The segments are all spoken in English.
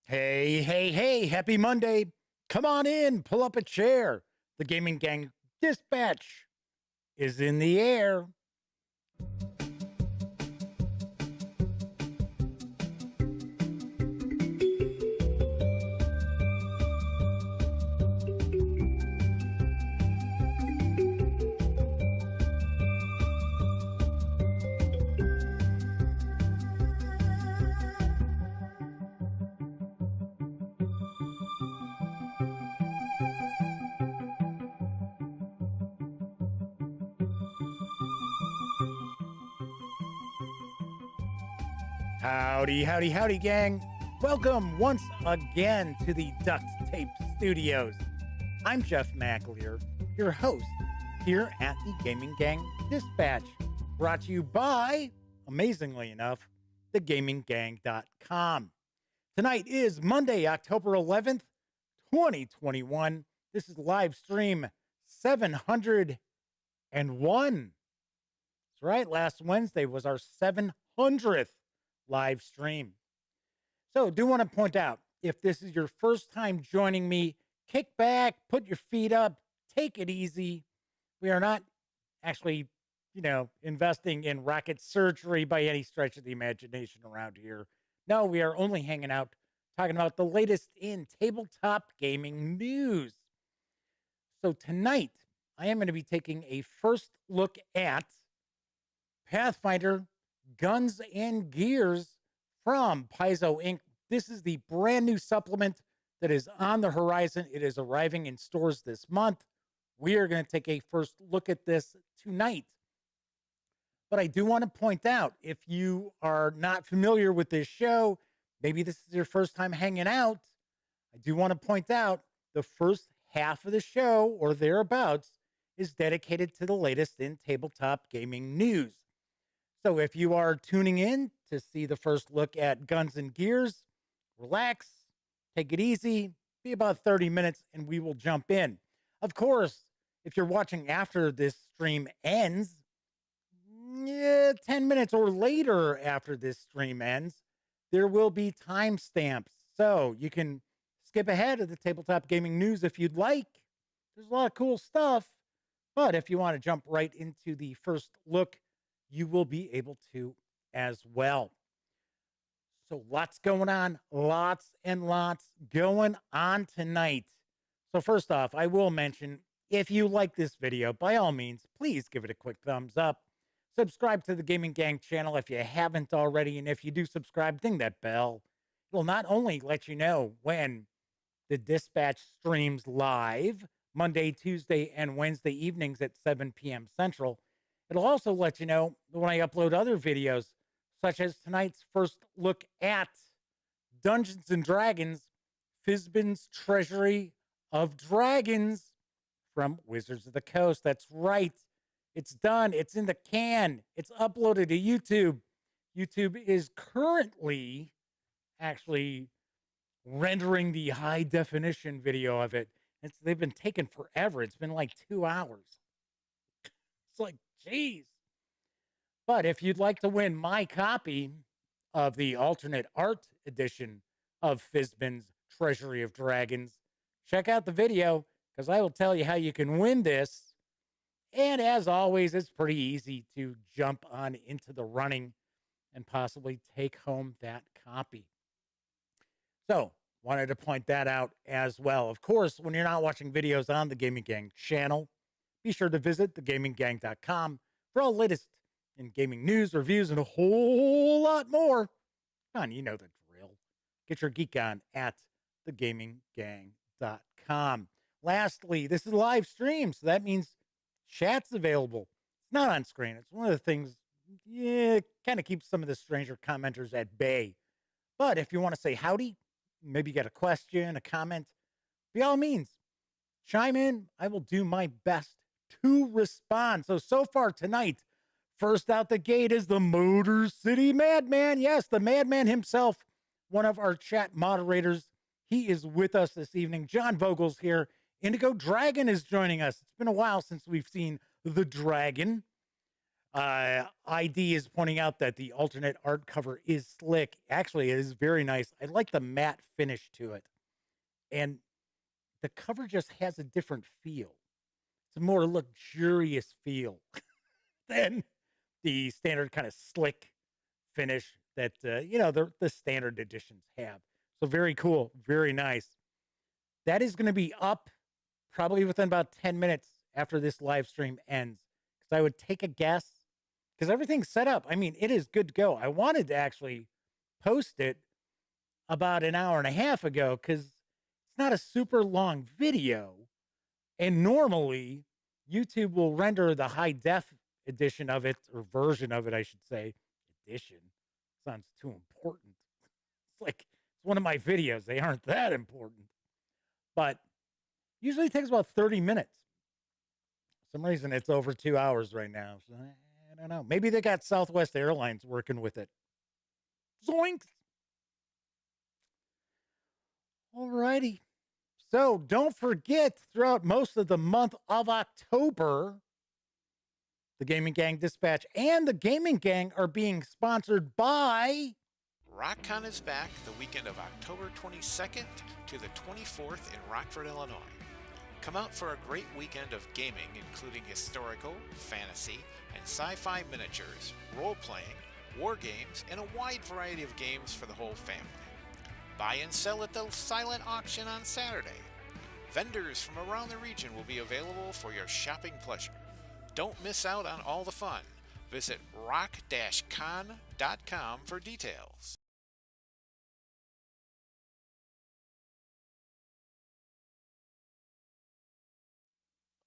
Hey, hey, hey, happy Monday. Come on in, pull up a chair. The Gaming Gang Dispatch is in the air. Howdy, howdy, howdy, gang. Welcome once again to the Duct Tape Studios. I'm Jeff McAleer, your host here at the Gaming Gang Dispatch, brought to you by, amazingly enough, thegaminggang.com. Tonight is Monday, October 11th, 2021. This is live stream 701. That's right, last Wednesday was our 700th live stream. So do want to point out, if this is your first time joining me, kick back, put your feet up, take it easy. We are not actually, investing in rocket surgery by any stretch of the imagination around here. No, we are only hanging out, talking about the latest in tabletop gaming news. So tonight, I am going to be taking a first look at Pathfinder Guns and Gears from Paizo Inc. This is the brand new supplement that is on the horizon. It is arriving in stores this month. We are going to take a first look at this tonight. But I do want to point out, if you are not familiar with this show, maybe this is your first time hanging out, I do want to point out the first half of the show or thereabouts is dedicated to the latest in tabletop gaming news. So if you are tuning in to see the first look at Guns and Gears, relax, take it easy, be about 30 minutes, and we will jump in. Of course, if you're watching after this stream ends, 10 minutes or later after this stream ends, there will be timestamps. So you can skip ahead of the tabletop gaming news if you'd like. There's a lot of cool stuff. But if you want to jump right into the first look, you will be able to as well. So lots going on, lots and lots going on tonight. So first off, I will mention, if you like this video, by all means, please give it a quick thumbs up. Subscribe to the Gaming Gang channel if you haven't already. And if you do subscribe, ding that bell. It will not only let you know when the Dispatch streams live, Monday, Tuesday, and Wednesday evenings at 7 p.m. Central, it'll also let you know when I upload other videos, such as tonight's first look at Dungeons & Dragons, Fizban's Treasury of Dragons from Wizards of the Coast. That's right. It's done. It's in the can. It's uploaded to YouTube. YouTube is currently actually rendering the high definition video of it. They've been taking forever. It's been like 2 hours. It's like, geez. But if you'd like to win my copy of the alternate art edition of Fizban's Treasury of Dragons, check out the video, because I will tell you how you can win this. And as always, it's pretty easy to jump on into the running and possibly take home that copy. So, wanted to point that out as well. Of course, when you're not watching videos on the Gaming Gang channel, be sure to visit thegaminggang.com for all latest in gaming news, reviews, and a whole lot more. Come on, you know the drill. Get your geek on at thegaminggang.com. Lastly, this is a live stream, so that means chat's available. It's not on screen. It's one of the things, kind of keeps some of the stranger commenters at bay. But if you want to say howdy, maybe get a question, a comment, by all means, chime in. I will do my best to respond. So far tonight, first out the gate is the Motor City Madman. Yes, the Madman himself, one of our chat moderators. He is with us this evening. John Vogel's here. Indigo Dragon is joining us. It's been a while since we've seen the dragon. ID is pointing out that the alternate art cover is slick. Actually, it is very nice. I like the matte finish to it. And the cover just has a different feel. It's a more luxurious feel than the standard kind of slick finish that, the standard editions have. So very cool. Very nice. That is going to be up probably within about 10 minutes after this live stream ends. Because I would take a guess, because everything's set up. I mean, it is good to go. I wanted to actually post it about an hour and a half ago because it's not a super long video. And normally, YouTube will render the high def edition of it, or version of it, I should say. Edition sounds too important. It's like it's one of my videos. They aren't that important. But usually it takes about 30 minutes. For some reason, it's over 2 hours right now. So I don't know. Maybe they got Southwest Airlines working with it. Zoinks! All righty. So don't forget, throughout most of the month of October, the Gaming Gang Dispatch and the Gaming Gang are being sponsored by... RockCon is back the weekend of October 22nd to the 24th in Rockford, Illinois. Come out for a great weekend of gaming, including historical, fantasy, and sci-fi miniatures, role-playing, war games, and a wide variety of games for the whole family. Buy and sell at the silent auction on Saturday. Vendors from around the region will be available for your shopping pleasure. Don't miss out on all the fun. Visit rock-con.com for details.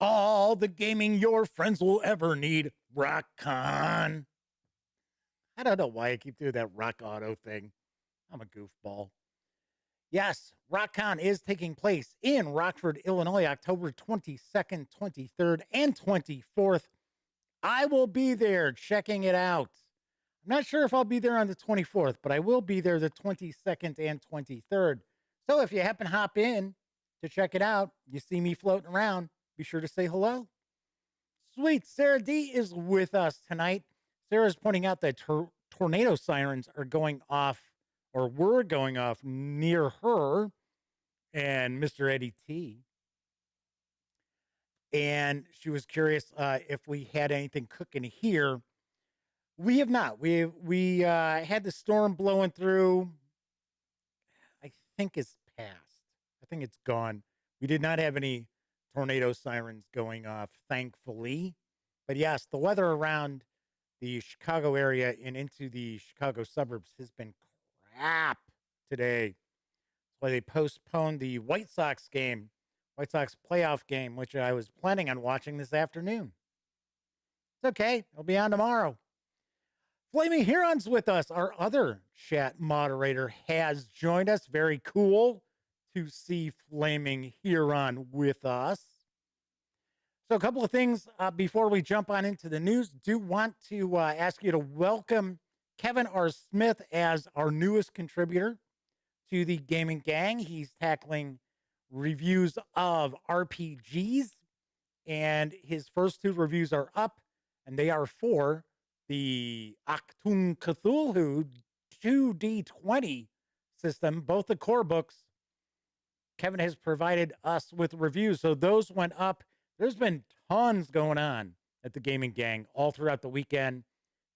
All the gaming your friends will ever need. RockCon. I don't know why I keep doing that Rock Auto thing. I'm a goofball. Yes, RockCon is taking place in Rockford, Illinois, October 22nd, 23rd, and 24th. I will be there checking it out. I'm not sure if I'll be there on the 24th, but I will be there the 22nd and 23rd. So if you happen to hop in to check it out, you see me floating around, be sure to say hello. Sweet. Sarah D is with us tonight. Sarah's pointing out that tornado sirens are going off, or were going off near her and Mr. Eddie T. And she was curious if we had anything cooking here. We have not. We had the storm blowing through. I think it's past. I think it's gone. We did not have any tornado sirens going off, thankfully. But yes, the weather around the Chicago area and into the Chicago suburbs has been crap today. That's why they postponed the White Sox playoff game, which I was planning on watching this afternoon. It's okay. It'll be on tomorrow. Flaming Huron's with us. Our other chat moderator has joined us. Very cool to see Flaming Huron with us. So a couple of things before we jump on into the news. Do want to ask you to welcome Kevin R. Smith as our newest contributor to the Gaming Gang. He's tackling reviews of RPGs, and his first two reviews are up, and they are for the Achtung Cthulhu 2D20 system, both the core books. Kevin has provided us with reviews, so those went up. There's been tons going on at the Gaming Gang all throughout the weekend.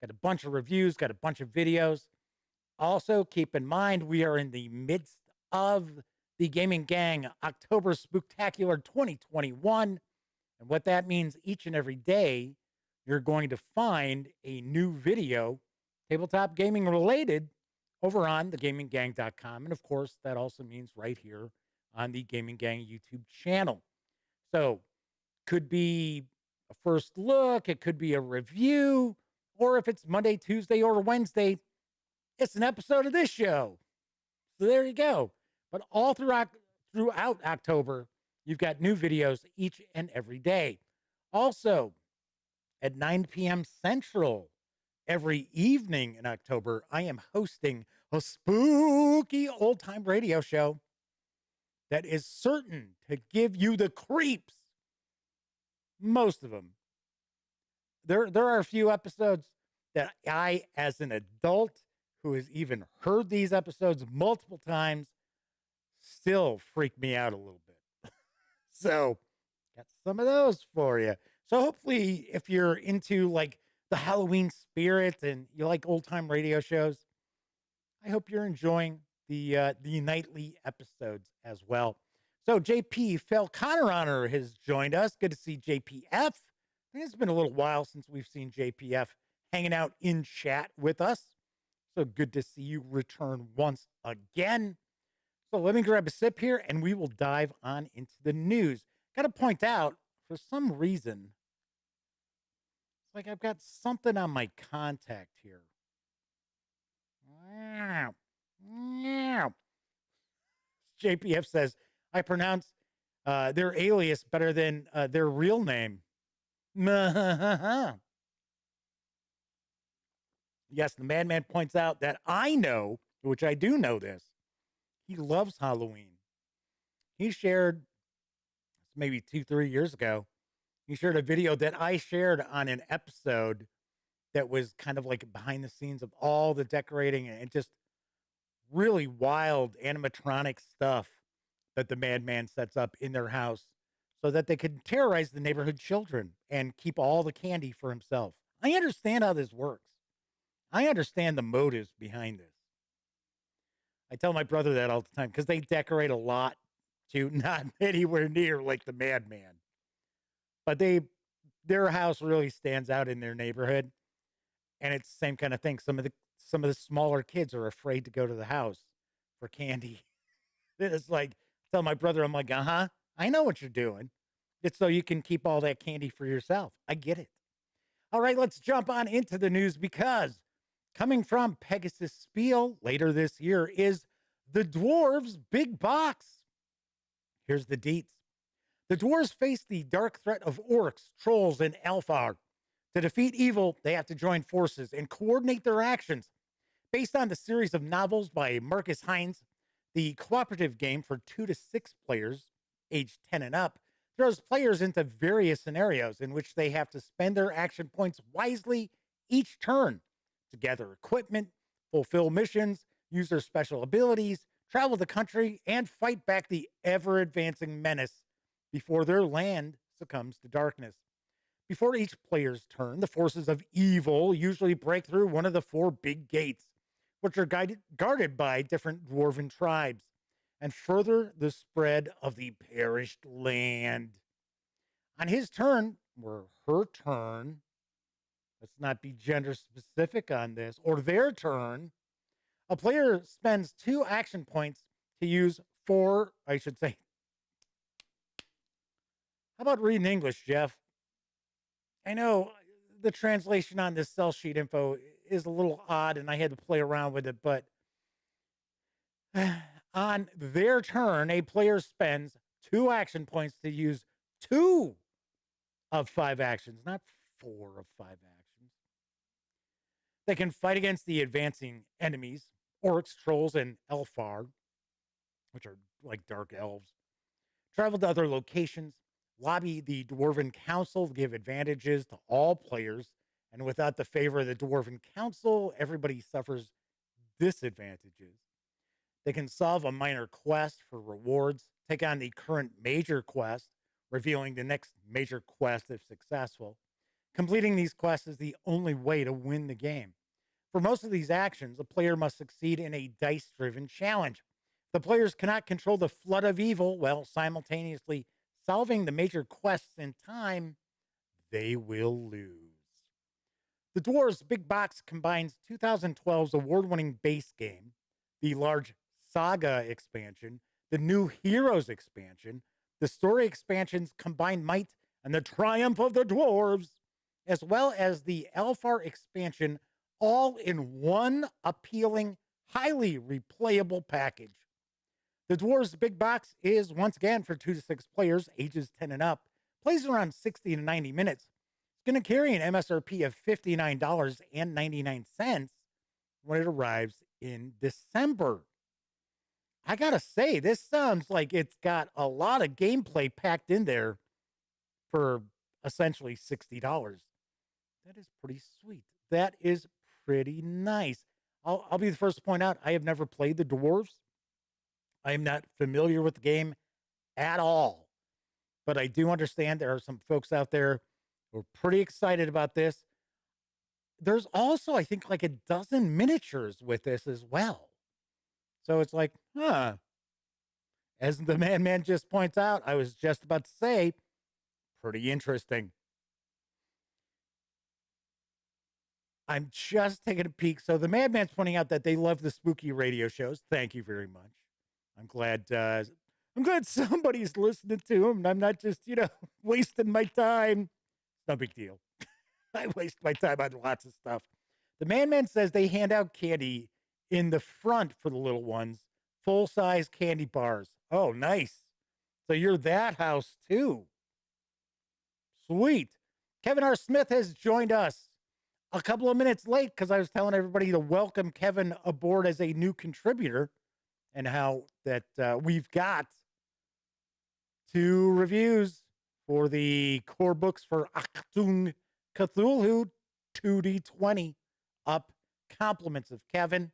Got a bunch of reviews, got a bunch of videos. Also, keep in mind, we are in the midst of the Gaming Gang October Spooktacular 2021. And what that means, each and every day, you're going to find a new video, tabletop gaming related, over on thegaminggang.com. And of course, that also means right here on the Gaming Gang YouTube channel. So, could be a first look, it could be a review, or if it's Monday, Tuesday, or Wednesday, it's an episode of this show. So there you go. But all throughout October, you've got new videos each and every day. Also, at 9 p.m. Central, every evening in October, I am hosting a spooky old-time radio show that is certain to give you the creeps. Most of them. there are a few episodes that I, as an adult who has even heard these episodes multiple times, still freak me out a little bit. So, got some of those for you. So, hopefully, if you're into like the Halloween spirit and you like old time radio shows, I hope you're enjoying the nightly episodes as well. So, JP Falconer has joined us. Good to see JPF. I think it's been a little while since we've seen JPF hanging out in chat with us. So good to see you return once again. So let me grab a sip here and we will dive on into the news. Got to point out, for some reason, it's like I've got something on my contact here. JPF says, I pronounce their alias better than their real name. Yes, the madman points out that I know, which I do know this, he loves Halloween. He shared, maybe 2-3 years ago, he shared a video that I shared on an episode that was kind of like behind the scenes of all the decorating and just really wild animatronic stuff that the madman sets up in their house so that they could terrorize the neighborhood children and keep all the candy for himself. I understand how this works. I understand the motives behind this. I tell my brother that all the time because they decorate a lot too, not anywhere near like the madman. But their house really stands out in their neighborhood. And it's the same kind of thing. Some of the smaller kids are afraid to go to the house for candy. It's like, tell my brother, I'm like, I know what you're doing. It's so you can keep all that candy for yourself. I get it. All right, let's jump on into the news because coming from Pegasus Spiele later this year is the Dwarves Big Box. Here's the deets. The dwarves face the dark threat of orcs, trolls, and Alfar. To defeat evil, they have to join forces and coordinate their actions. Based on the series of novels by Marcus Hines, the cooperative game for 2 to 6 players, aged 10 and up, throws players into various scenarios in which they have to spend their action points wisely each turn to gather equipment, fulfill missions, use their special abilities, travel the country, and fight back the ever-advancing menace before their land succumbs to darkness. Before each player's turn, the forces of evil usually break through one of the 4 big gates, which are guarded by different dwarven tribes, and further the spread of the perished land. On his turn, or her turn, let's not be gender specific on this, or their turn, a player spends 2 action points to use 4, I should say. How about reading English, Jeff? I know the translation on this cell sheet info is a little odd and I had to play around with it, but on their turn, a player spends 2 action points to use 2 of 5 actions, not 4 of 5 actions. They can fight against the advancing enemies, orcs, trolls, and Elfar, which are like dark elves. Travel to other locations, lobby the Dwarven Council to give advantages to all players, and without the favor of the Dwarven Council, everybody suffers disadvantages. They can solve a minor quest for rewards, take on the current major quest, revealing the next major quest if successful. Completing these quests is the only way to win the game. For most of these actions, a player must succeed in a dice-driven challenge. The players cannot control the flood of evil while simultaneously solving the major quests in time, they will lose. The Dwarves Big Box combines 2012's award-winning base game, the large Saga expansion, the new Heroes expansion, the story expansion's combined might, and the triumph of the Dwarves, as well as the Alfar expansion, all in one appealing, highly replayable package. The Dwarves Big Box is, once again, for 2 to 6 players, ages 10 and up, plays around 60 to 90 minutes. It's going to carry an MSRP of $59.99 when it arrives in December. I got to say, this sounds like it's got a lot of gameplay packed in there for essentially $60. That is pretty sweet. That is pretty nice. I'll be the first to point out I have never played the dwarves. I am not familiar with the game at all, but I do understand there are some folks out there who are pretty excited about this. There's also, I think, like a dozen miniatures with this as well. So it's like, huh. As the man just points out, I was just about to say, pretty interesting. I'm just taking a peek. So the madman's pointing out that they love the spooky radio shows. Thank you very much. I'm glad. I'm glad somebody's listening to them. I'm not just, wasting my time. No big deal. I waste my time on lots of stuff. The man says they hand out candy in the front for the little ones, full size candy bars. Oh, nice. So you're that house too. Sweet. Kevin R. Smith has joined us a couple of minutes late because I was telling everybody to welcome Kevin aboard as a new contributor and how that we've got 2 reviews for the core books for Achtung Cthulhu 2D20 up. Compliments of Kevin.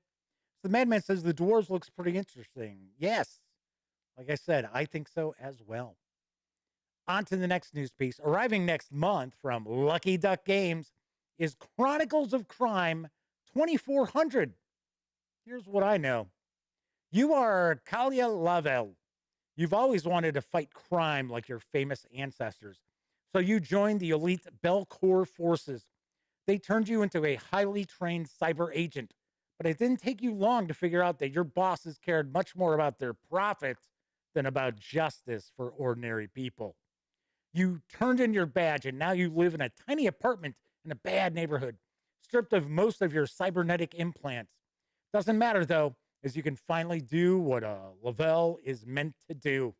So the madman says the dwarves looks pretty interesting. Yes. Like I said, I think so as well. On to the next news piece. Arriving next month from Lucky Duck Games is Chronicles of Crime 2400. Here's what I know. You are Kalia Lavelle. You've always wanted to fight crime like your famous ancestors. So you joined the elite Belcour forces. They turned you into a highly trained cyber agent, but it didn't take you long to figure out that your bosses cared much more about their profit than about justice for ordinary people. You turned in your badge and now you live in a tiny apartment in a bad neighborhood, stripped of most of your cybernetic implants. Doesn't matter though, as you can finally do what Lavelle is meant to do: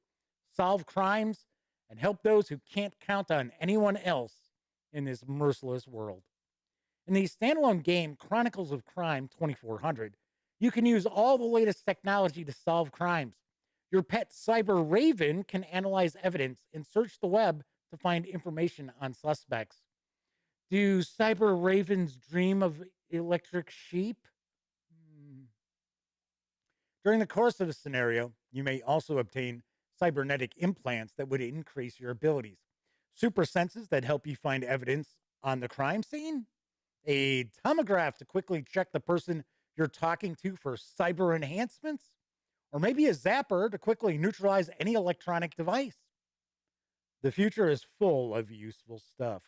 solve crimes and help those who can't count on anyone else in this merciless world. In the standalone game Chronicles of Crime 2400, you can use all the latest technology to solve crimes. Your pet cyber raven can analyze evidence and search the web to find information on suspects. Do cyber ravens dream of electric sheep? During the course of a scenario, you may also obtain cybernetic implants that would increase your abilities. Super senses that help you find evidence on the crime scene. A tomograph to quickly check the person you're talking to for cyber enhancements. Or maybe a zapper to quickly neutralize any electronic device. The future is full of useful stuff.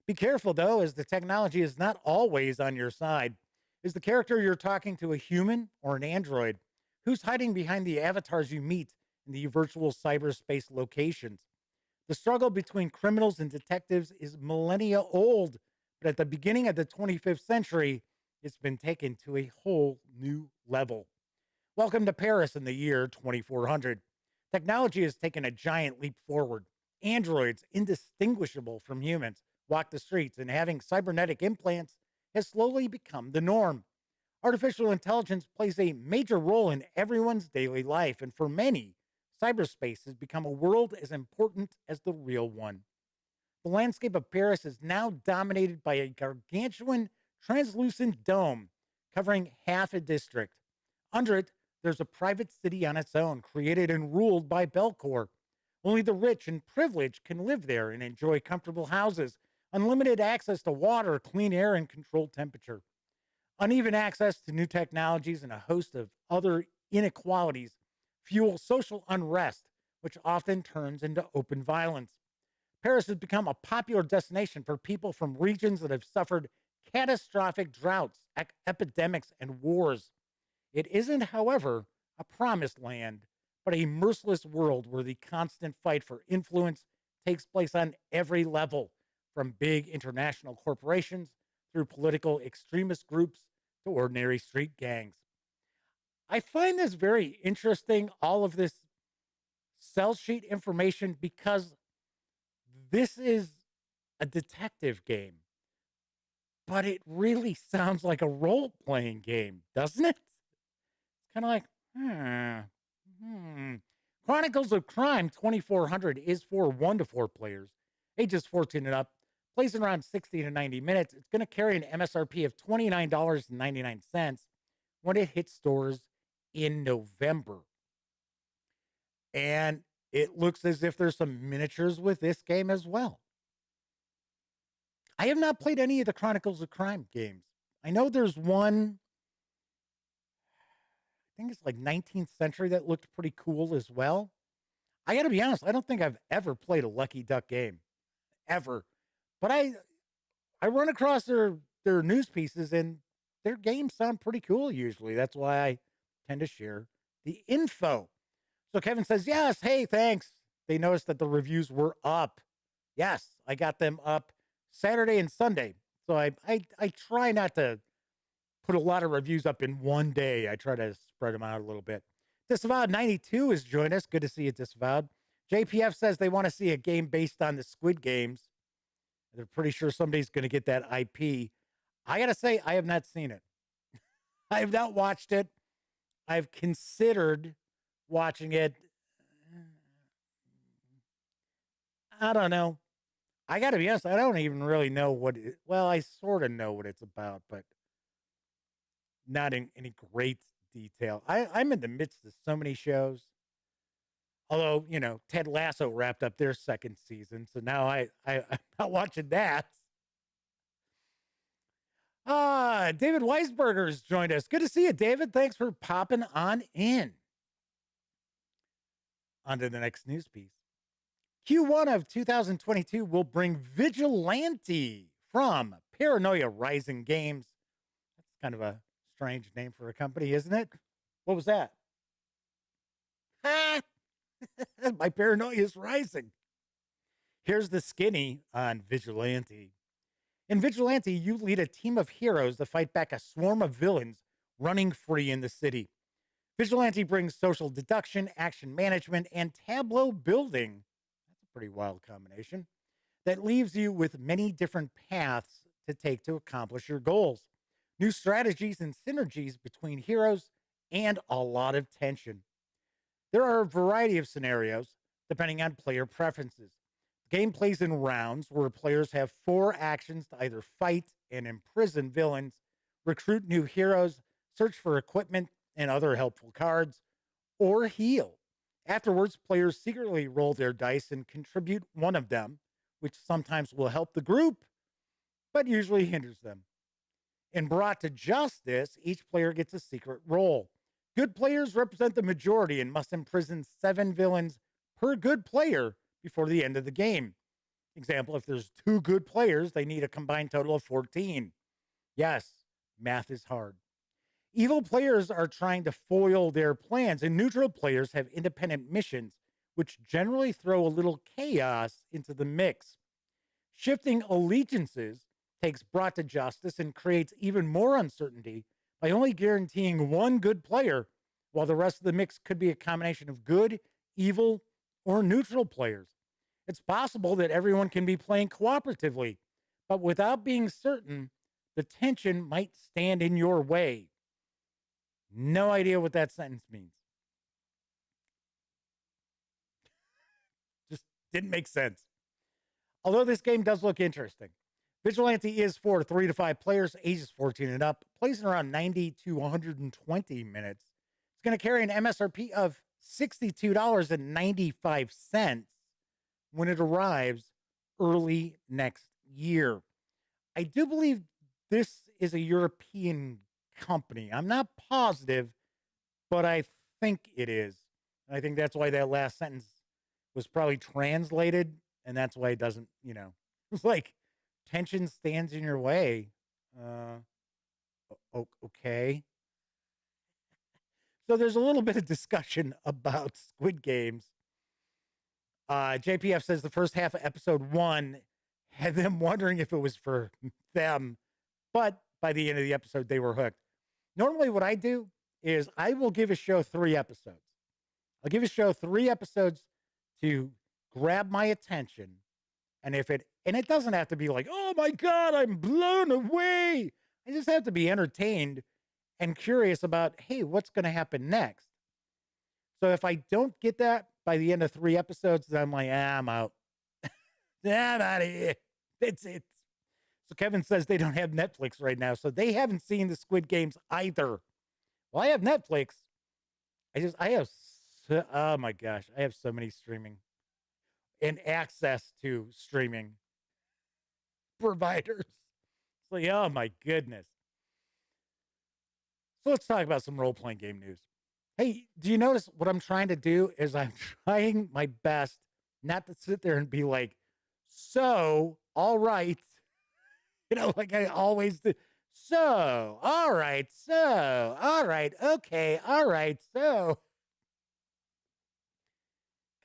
Be careful, though, as the technology is not always on your side. Is the character you're talking to a human or an android? Who's hiding behind the avatars you meet in the virtual cyberspace locations? The struggle between criminals and detectives is millennia old, but at the beginning of the 25th century, it's been taken to a whole new level. Welcome to Paris in the year 2400. Technology has taken a giant leap forward. Androids, indistinguishable from humans, walk the streets, and having cybernetic implants has slowly become the norm. Artificial intelligence plays a major role in everyone's daily life, and for many, cyberspace has become a world as important as the real one. The landscape of Paris is now dominated by a gargantuan, translucent dome covering half a district. Under it, there's a private city on its own, created and ruled by Belcour. Only the rich and privileged can live there and enjoy comfortable houses, unlimited access to water, clean air, and controlled temperature. Uneven access to new technologies and a host of other inequalities fuel social unrest, which often turns into open violence. Paris has become a popular destination for people from regions that have suffered catastrophic droughts, epidemics, and wars. It isn't, however, a promised land, but a merciless world where the constant fight for influence takes place on every level, from big international corporations through political extremist groups to ordinary street gangs. I find this very interesting, all of this cell sheet information, because this is a detective game, but it really sounds like a role-playing game, doesn't it? It's kind of like, Chronicles of Crime 2400 is for 1 to 4 players, ages 14 and up. plays in around 60 to 90 minutes. It's going to carry an MSRP of $29.99 when it hits stores in November. And it looks as if there's some miniatures with this game as well. I have not played any of the Chronicles of Crime games. I know there's one, I think it's like 19th century, that looked pretty cool as well. I got to be honest, I don't think I've ever played a Lucky Duck game, ever. But I run across their news pieces, and their games sound pretty cool usually. That's why I tend to share the info. So Kevin says, yes, hey, thanks. They noticed that the reviews were up. Yes, I got them up Saturday and Sunday. So I try not to put a lot of reviews up in one day. I try to spread them out a little bit. Disavowed 92 has joined us. Good to see you, Disavowed. JPF says they want to see a game based on the Squid Games. They're pretty sure somebody's going to get that IP. I got to say, I have not seen it. I have not watched it. I've considered watching it. I don't know. I got to be honest, I don't even really know what it, well, I sort of know what it's about, but not in any great detail. I'm in the midst of so many shows. Although, you know, Ted Lasso wrapped up their second season, so now I'm not watching that. David Weisberger has joined us. Good to see you, David. Thanks for popping on in. On to the next news piece. Q1 of 2022 will bring Vigilante from Paranoia Rising Games. That's kind of a strange name for a company, isn't it? What was that? My paranoia is rising. Here's the skinny on Vigilante. In Vigilante, you lead a team of heroes to fight back a swarm of villains running free in the city. Vigilante brings social deduction, action management, and tableau building. That's a pretty wild combination. That leaves you with many different paths to take to accomplish your goals. New strategies and synergies between heroes, and a lot of tension. There are a variety of scenarios, depending on player preferences. The game plays in rounds where players have 4 actions to either fight and imprison villains, recruit new heroes, search for equipment and other helpful cards, or heal. Afterwards, players secretly roll their dice and contribute one of them, which sometimes will help the group, but usually hinders them. In Brought to Justice, each player gets a secret role. Good players represent the majority and must imprison 7 villains per good player before the end of the game. Example, if there's 2 good players, they need a combined total of 14. Yes, math is hard. Evil players are trying to foil their plans, and neutral players have independent missions, which generally throw a little chaos into the mix. Shifting allegiances takes Brought to Justice and creates even more uncertainty by only guaranteeing 1 good player, while the rest of the mix could be a combination of good, evil, or neutral players. It's possible that everyone can be playing cooperatively, but without being certain, the tension might stand in your way. No idea what that sentence means. Just didn't make sense. Although this game does look interesting. Vigilante is for 3 to 5 players, ages 14 and up, plays in around 90 to 120 minutes. It's going to carry an MSRP of $62.95 when it arrives early next year. I do believe this is a European company. I'm not positive, but I think it is. And I think that's why that last sentence was probably translated, and that's why it doesn't, it's like tension stands in your way. Okay. So there's a little bit of discussion about Squid Games. JPF says the first half of episode 1 had them wondering if it was for them, but by the end of the episode, they were hooked. Normally what I do is I will give a show 3 episodes. I'll give a show 3 episodes to grab my attention. And it doesn't have to be like, oh my God, I'm blown away. I just have to be entertained and curious about, hey, what's going to happen next? So if I don't get that by the end of 3 episodes, then I'm like, I'm out. I'm out of here. It's it. So Kevin says they don't have Netflix right now, so they haven't seen the Squid Games either. Well, I have Netflix. I have oh my gosh, I have so many streaming and access to streaming providers. It's like, oh my goodness. So let's talk about some role playing game news. Hey, do you notice what I'm trying to do is I'm trying my best not to sit there and be like, so, all right. Like I always do. So, all right. So, all right. Okay. All right. So,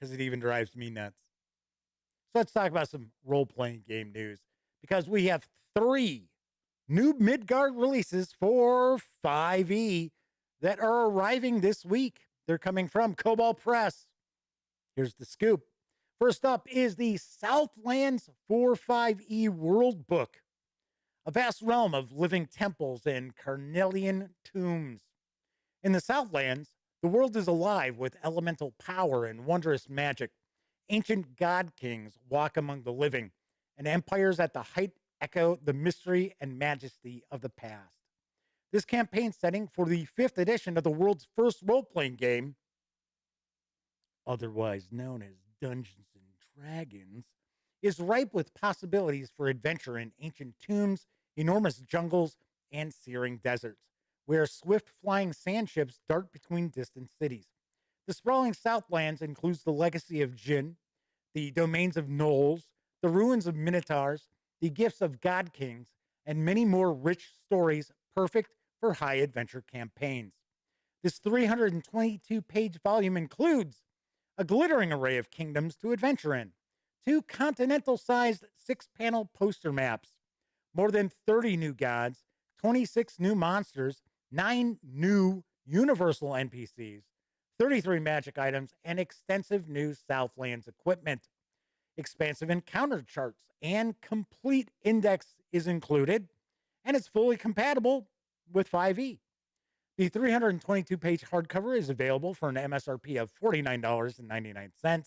because it even drives me nuts. So let's talk about some role playing game news because we have 3 new Midgard releases for 5e that are arriving this week. They're coming from Kobold Press. Here's the scoop. First up is the Southlands 4-5e World Book, a vast realm of living temples and carnelian tombs. In the Southlands, the world is alive with elemental power and wondrous magic. Ancient god kings walk among the living, and empires at the height echo the mystery and majesty of the past. This campaign setting for the 5th edition of the world's first role playing game, otherwise known as Dungeons and Dragons, is ripe with possibilities for adventure in ancient tombs, enormous jungles, and searing deserts, where swift flying sand ships dart between distant cities. The sprawling Southlands includes the legacy of Jin, the domains of gnolls, the ruins of minotaurs, the gifts of god kings, and many more rich stories perfect for high adventure campaigns. This 322-page volume includes a glittering array of kingdoms to adventure in, 2 continental-sized 6-panel poster maps, more than 30 new gods, 26 new monsters, 9 new universal NPCs, 33 magic items, and extensive new Southlands equipment. Expansive encounter charts and complete index is included, and it's fully compatible with 5e. The 322-page hardcover is available for an MSRP of $49.99,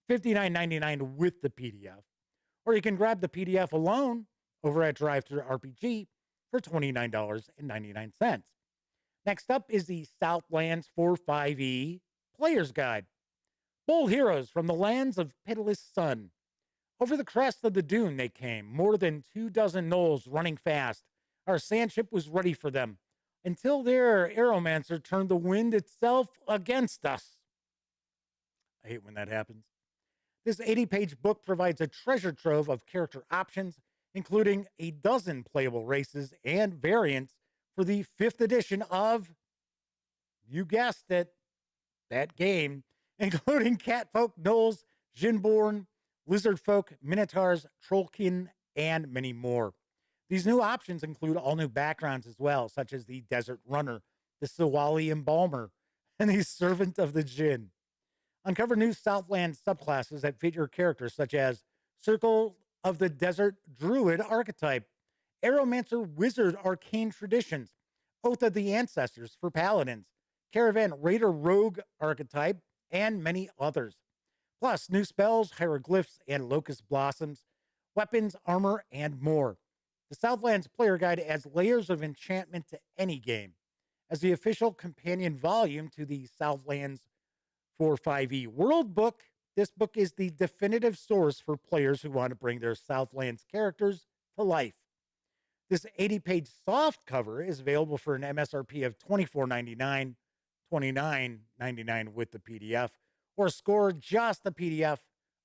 $59.99 with the PDF, or you can grab the PDF alone over at Drive-Thru RPG for $29.99. Next up is the Southlands 4-5e Player's Guide. Bold heroes from the lands of pitiless sun. Over the crest of the dune they came, more than 24 gnolls running fast. Our sand ship was ready for them, until their aeromancer turned the wind itself against us. I hate when that happens. This 80-page book provides a treasure trove of character options, including a dozen playable races and variants for the 5th edition of, you guessed it, that game, including catfolk, gnolls, Jinborn, lizardfolk, minotaurs, trollkin, and many more. These new options include all new backgrounds as well, such as the Desert Runner, the Sawali Embalmer, and the Servant of the Jinn. Uncover new Southland subclasses that fit your characters, such as Circle of the Desert Druid archetype, Aeromancer Wizard arcane traditions, Oath of the Ancestors for paladins, Caravan Raider Rogue archetype, and many others. Plus, new spells, hieroglyphs, and locust blossoms, weapons, armor, and more. The Southlands Player Guide adds layers of enchantment to any game. As the official companion volume to the Southlands 4-5e World Book, this book is the definitive source for players who want to bring their Southlands characters to life. This 80-page soft cover is available for an MSRP of $24.99, $29.99 with the PDF, or score just the PDF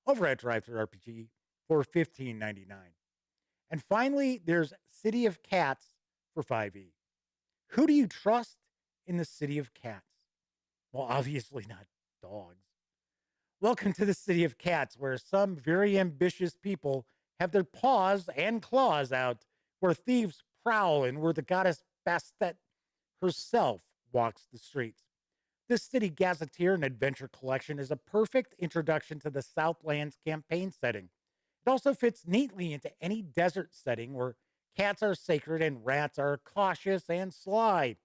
over at Drive-Thru RPG for $15.99. And finally, there's City of Cats for 5e. Who do you trust in the City of Cats? Well, obviously not dogs. Welcome to the City of Cats, where some very ambitious people have their paws and claws out, where thieves prowl and where the goddess Bastet herself walks the streets. This City Gazetteer and Adventure Collection is a perfect introduction to the Southlands campaign setting. It also fits neatly into any desert setting where cats are sacred and rats are cautious and sly.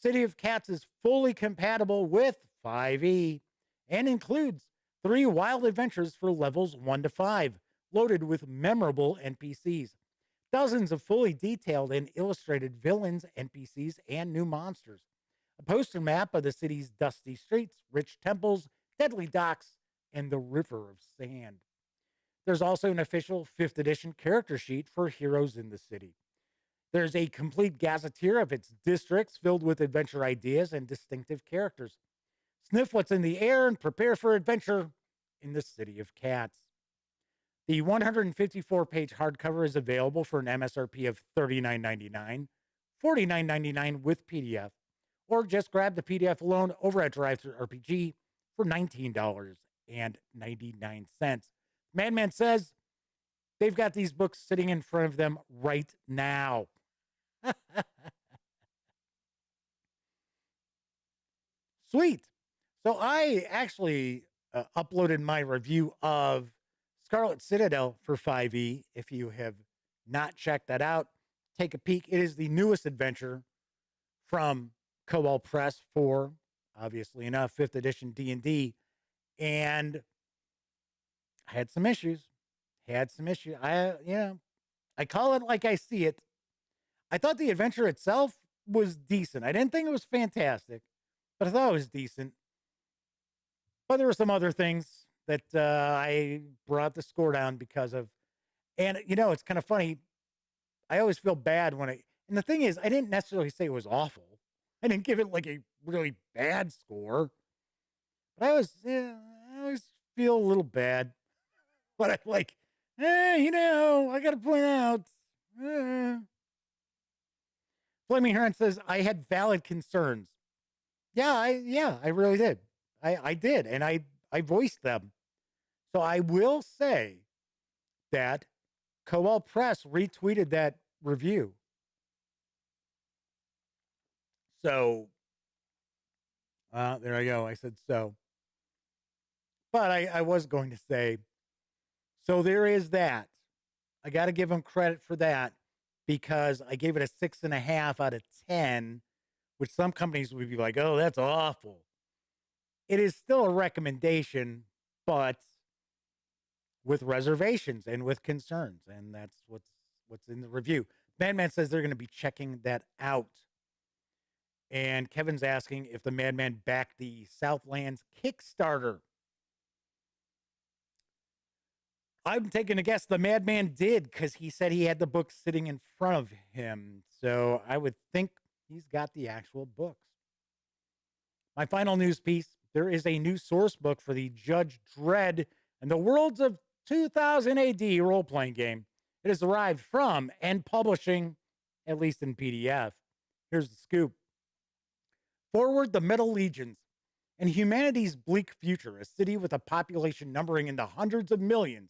City of Cats is fully compatible with 5e and includes 3 wild adventures for levels 1 to 5, loaded with memorable NPCs. Dozens of fully detailed and illustrated villains, NPCs, and new monsters. A poster map of the city's dusty streets, rich temples, deadly docks, and the river of sand. There's also an official 5th edition character sheet for heroes in the city. There's a complete gazetteer of its districts filled with adventure ideas and distinctive characters. Sniff what's in the air and prepare for adventure in the City of Cats. The 154-page hardcover is available for an MSRP of $39.99, $49.99 with PDF, or just grab the PDF alone over at DriveThruRPG for $19.99. Madman says they've got these books sitting in front of them right now. Sweet. So I actually uploaded my review of Scarlet Citadel for 5e. If you have not checked that out, take a peek. It is the newest adventure from Kobold Press for, obviously enough, 5th edition D&D. And I had some issues. I call it like I see it. I thought the adventure itself was decent. I didn't think it was fantastic, but I thought it was decent. But there were some other things that I brought the score down because of. And, it's kind of funny. I always feel bad when and the thing is, I didn't necessarily say it was awful. I didn't give it like a really bad score. But I always feel a little bad. But I'm like, I got to point out. Flaming Heron says, I had valid concerns. Yeah, I really did. I did, and I voiced them. So I will say that Kobold Press retweeted that review. So there I go. I said so. But I was going to say, so there is that. I got to give them credit for that because I gave it a 6.5 out of 10, which some companies would be like, oh, that's awful. It is still a recommendation, but with reservations and with concerns. And that's what's in the review. Madman says they're going to be checking that out. And Kevin's asking if the Madman backed the Southlands Kickstarter. I'm taking a guess the Madman did because he said he had the book sitting in front of him. So I would think he's got the actual books. My final news piece, there is a new source book for the Judge Dredd and the Worlds of 2000 AD role-playing game. It has arrived from and publishing, at least in PDF. Here's the scoop. Forward the Metal Legions. In humanity's bleak future, a city with a population numbering in the hundreds of millions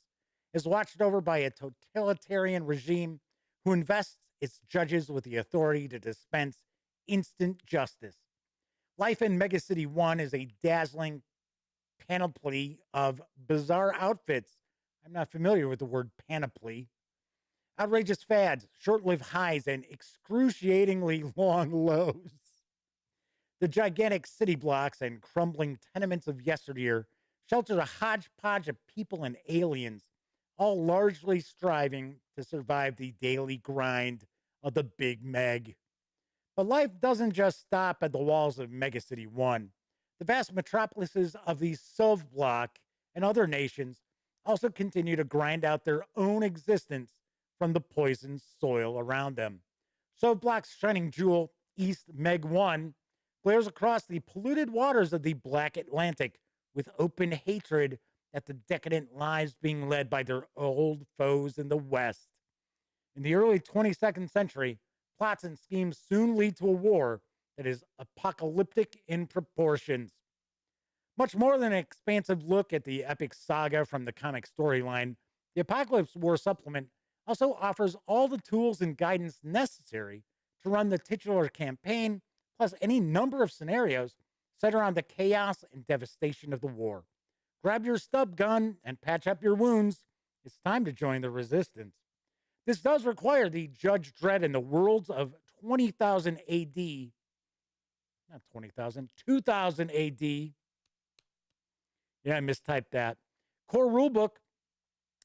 is watched over by a totalitarian regime who invests its judges with the authority to dispense instant justice. Life in Megacity 1 is a dazzling panoply of bizarre outfits. I'm not familiar with the word panoply. Outrageous fads, short-lived highs, and excruciatingly long lows. The gigantic city blocks and crumbling tenements of yesteryear sheltered a hodgepodge of people and aliens, all largely striving to survive the daily grind of the Big Meg. But life doesn't just stop at the walls of Megacity 1. The vast metropolises of the Sovblock and other nations also continue to grind out their own existence from the poisoned soil around them. Sovblock's shining jewel, East Meg 1, glares across the polluted waters of the Black Atlantic with open hatred at the decadent lives being led by their old foes in the West. In the early 22nd century, plots and schemes soon lead to a war that is apocalyptic in proportions. Much more than an expansive look at the epic saga from the comic storyline, the Apocalypse War supplement also offers all the tools and guidance necessary to run the titular campaign, plus any number of scenarios set around the chaos and devastation of the war. Grab your stub gun and patch up your wounds. It's time to join the resistance. This does require the Judge Dredd in the worlds of 20,000 AD. Not 20,000, 2000 AD. Yeah, I mistyped that. Core rulebook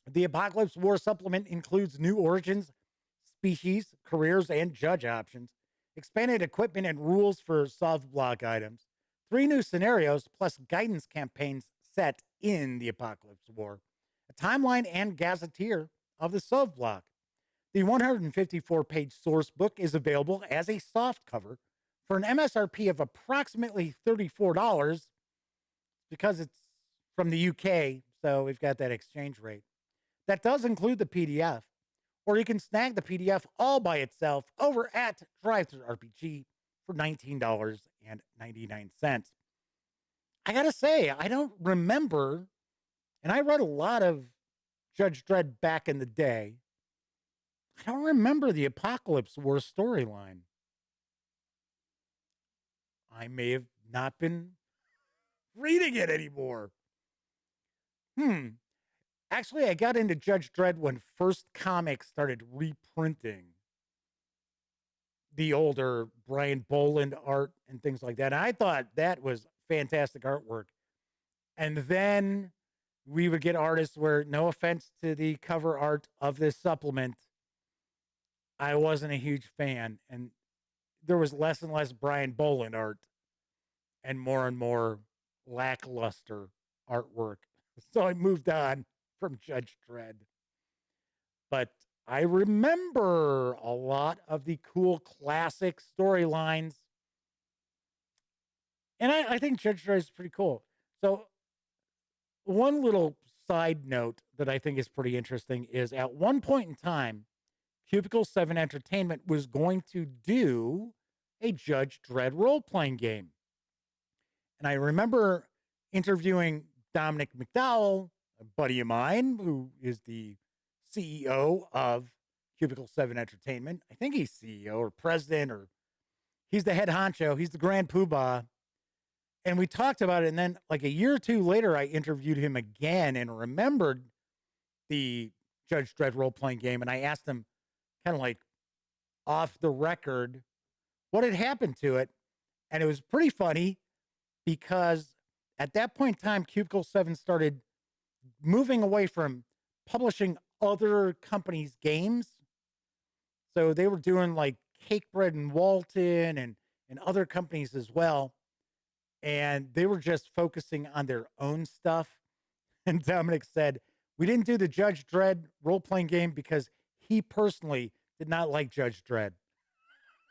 The Apocalypse War supplement includes new origins, species, careers, and judge options, expanded equipment and rules for soft block items, 3 new scenarios, plus guidance campaigns set in the Apocalypse War, a timeline and gazetteer of the soft block. The 154-page source book is available as a soft cover for an MSRP of approximately $34 because it's from the UK, so we've got that exchange rate. That does include the PDF, or you can snag the PDF all by itself over at DriveThruRPG for $19.99. I gotta say, I don't remember, and I read a lot of Judge Dredd back in the day. I don't remember the Apocalypse War storyline. I may have not been reading it anymore. Actually, I got into Judge Dredd when First Comics started reprinting the older Brian Boland art and things like that. And I thought that was fantastic artwork. And then we would get artists where, no offense to the cover art of this supplement, I wasn't a huge fan. And there was less and less Brian Boland art and more lackluster artwork. So I moved on from Judge Dredd. But I remember a lot of the cool classic storylines. And I think Judge Dredd is pretty cool. So one little side note that I think is pretty interesting is, at one point in time, Cubicle 7 Entertainment was going to do a Judge Dredd role-playing game. And I remember interviewing Dominic McDowell, a buddy of mine, who is the CEO of Cubicle 7 Entertainment. I think he's CEO or president, or he's the head honcho. He's the grand poobah. And we talked about it. And then like a year or two later, I interviewed him again and remembered the Judge Dredd role-playing game. And I asked him, kind of like off the record, what had happened to it. And it was pretty funny because at that point in time, Cubicle 7 started moving away from publishing other companies' games. So they were doing like Cakebread and Walton and other companies as well. And they were just focusing on their own stuff. And Dominic said, we didn't do the Judge Dredd role-playing game because he personally did not like Judge Dredd.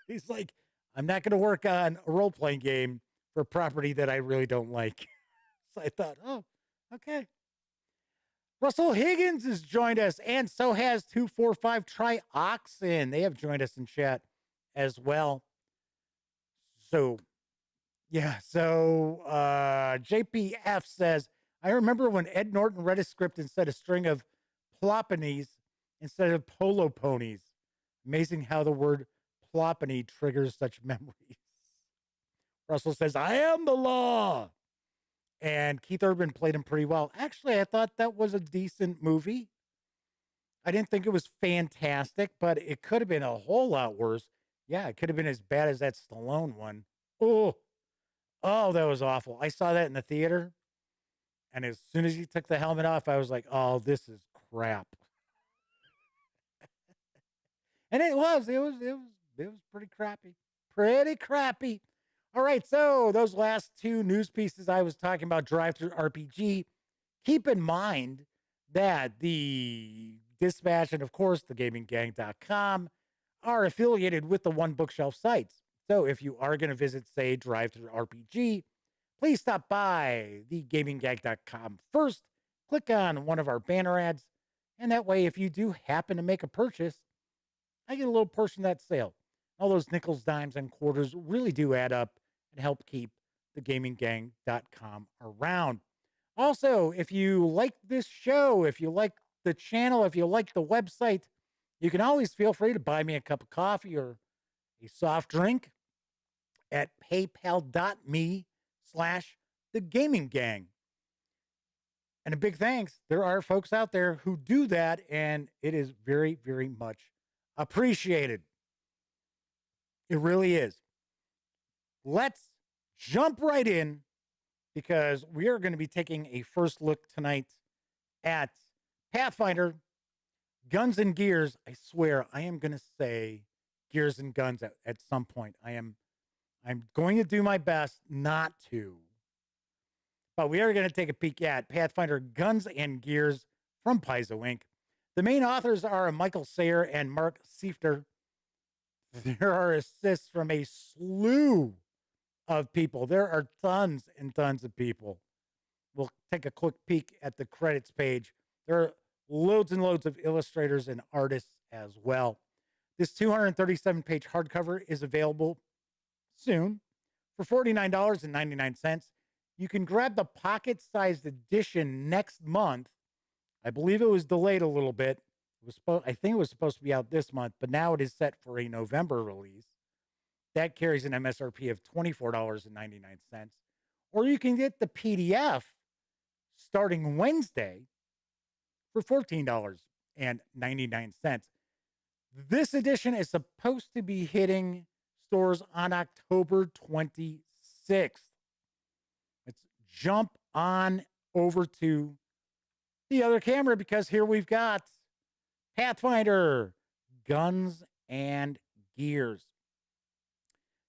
He's like, I'm not going to work on a role-playing game for a property that I really don't like. So I thought, oh, okay. Russell Higgins has joined us, and so has 245 Trioxin. They have joined us in chat as well. So, yeah. So JPF says, I remember when Ed Norton read a script and said a string of ploponies instead of polo ponies. Amazing how the word plopony triggers such memories. Russell says, I am the law. And Keith Urban played him pretty well. Actually, I thought that was a decent movie. I didn't think it was fantastic, but it could have been a whole lot worse. Yeah, it could have been as bad as that Stallone one. Oh, that was awful. I saw that in the theater. And as soon as he took the helmet off, I was like, oh, this is crap. And it was pretty crappy. Pretty crappy. All right, so those last 2 news pieces I was talking about, DriveThruRPG, keep in mind that the Dispatch and, of course, thegaminggang.com are affiliated with the One Bookshelf sites. So if you are going to visit, say, DriveThruRPG, please stop by thegaminggang.com first, click on one of our banner ads, and that way, if you do happen to make a purchase, I get a little portion of that sale. All those nickels, dimes, and quarters really do add up and help keep thegaminggang.com around. Also, if you like this show, if you like the channel, if you like the website, you can always feel free to buy me a cup of coffee or a soft drink at paypal.me/thegaminggang. And a big thanks. There are folks out there who do that, and it is very, very much appreciated. It really is. Let's jump right in, because we are going to be taking a first look tonight at Pathfinder, Guns and Gears. I swear I am going to say Gears and Guns at some point. I'm going to do my best not to. But we are going to take a peek at Pathfinder Guns and Gears from Paizo Inc. The main authors are Michael Sayer and Mark Seifter. There are assists from a slew of people. There are tons and tons of people. We'll take a quick peek at the credits page. There are loads and loads of illustrators and artists as well. This 237-page hardcover is available soon for $49.99. You can grab the pocket-sized edition next month. I believe it was delayed a little bit. I think it was supposed to be out this month, but now it is set for a November release. That carries an MSRP of $24.99. Or you can get the PDF starting Wednesday for $14.99. This edition is supposed to be hitting stores on October 26th. Let's jump on over to the other camera because here we've got Pathfinder, Guns and Gears.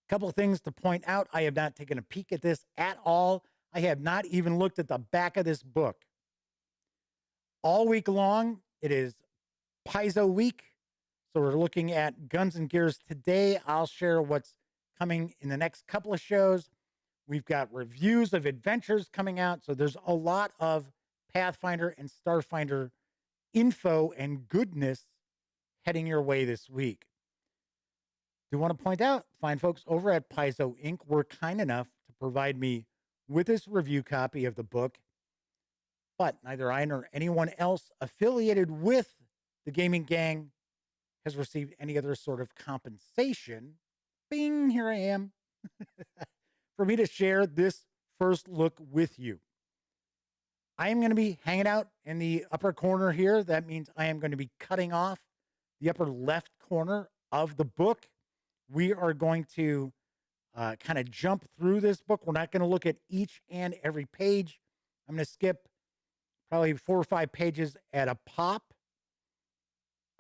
A couple of things to point out. I have not taken a peek at this at all. I have not even looked at the back of this book. All week long, it is Paizo Week. So we're looking at Guns and Gears today. I'll share what's coming in the next couple of shows. We've got reviews of adventures coming out. So there's a lot of Pathfinder and Starfinder info and goodness heading your way this week. Do want to point out, fine folks over at Paizo Inc. were kind enough to provide me with this review copy of the book, but neither I nor anyone else affiliated with the gaming gang has received any other sort of compensation. Bing, here I am. For me to share this first look with you. I am going to be hanging out in the upper corner here. That means I am going to be cutting off the upper left corner of the book. We are going to kind of jump through this book. We're not going to look at each and every page. I'm going to skip probably 4 or 5 pages at a pop.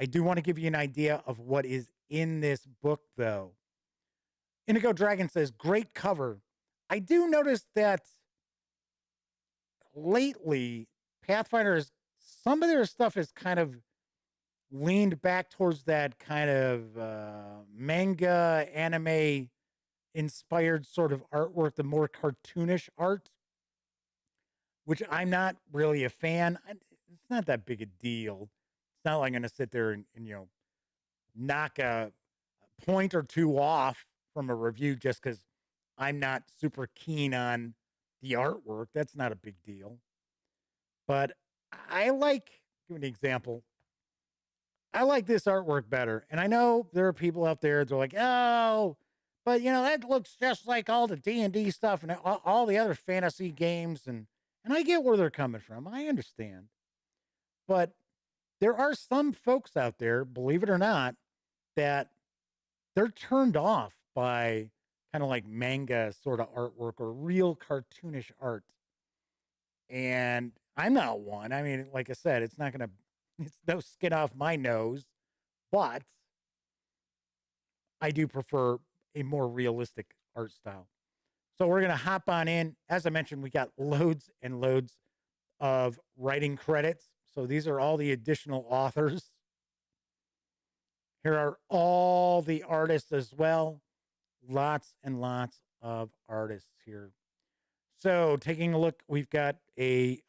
I do want to give you an idea of what is in this book, though. Indigo Dragon says, great cover. I do notice that lately, Pathfinder's, some of their stuff is kind of leaned back towards that kind of manga, anime inspired sort of artwork, the more cartoonish art, which I'm not really a fan. It's not that big a deal. It's not like I'm going to sit there and knock a point or two off from a review just because I'm not super keen on the artwork. That's not a big deal. But I like, give an example. I like this artwork better. And I know there are people out there, they're like, oh, but that looks just like all the D&D stuff and all the other fantasy games. And I get where they're coming from. I understand. But there are some folks out there, believe it or not, that they're turned off by kind of like manga sort of artwork or real cartoonish art. And I'm not one. I mean, like I said, it's no skin off my nose, but I do prefer a more realistic art style. So we're going to hop on in. As I mentioned, we got loads and loads of writing credits. So these are all the additional authors. Here are all the artists as well. Lots and lots of artists here. So taking a look, we've got a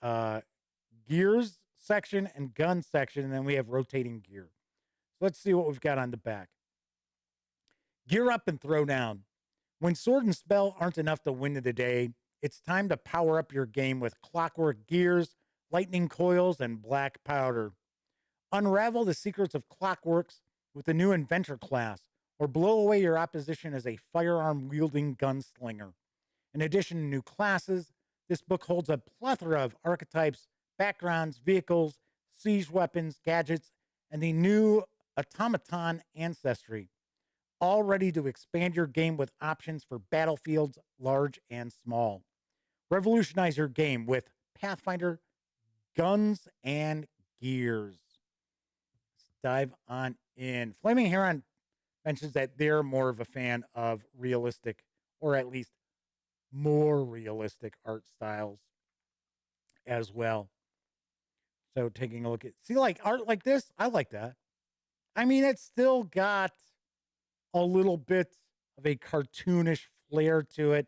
gears section and gun section, and then we have rotating gear. So let's see what we've got on the back. Gear up and throw down. When sword and spell aren't enough to win the day, it's time to power up your game with clockwork gears, lightning coils, and black powder. Unravel the secrets of clockworks with the new inventor class, or blow away your opposition as a firearm-wielding gunslinger. In addition to new classes, this book holds a plethora of archetypes, backgrounds, vehicles, siege weapons, gadgets, and the new automaton ancestry, all ready to expand your game with options for battlefields large and small. Revolutionize your game with Pathfinder, Guns and gears. Let's dive on in. Flaming Heron mentions that they're more of a fan of realistic, or at least more realistic art styles as well. So taking a look at, see, like art like this, I like that. I mean, it's still got a little bit of a cartoonish flair to it,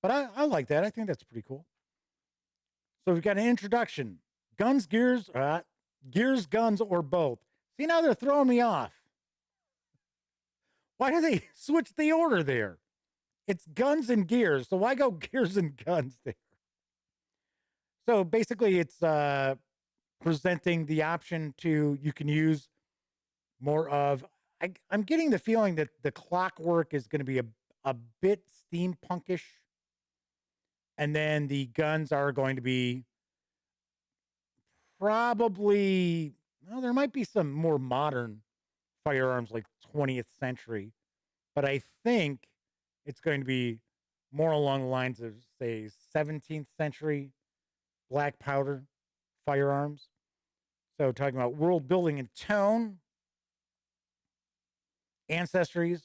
but I like that. I think that's pretty cool. So we've got an introduction: guns, gears, gears, guns, or both. See, now they're throwing me off. Why do they switch the order there? It's guns and gears, so why go gears and guns there? So basically, it's presenting the option to, you can use more of. I'm getting the feeling that the clockwork is going to be a bit steampunkish, and then the guns are going to be probably, well, there might be some more modern firearms like 20th century, but I think it's going to be more along the lines of, say, 17th century black powder firearms. So talking about world building and tone, ancestries,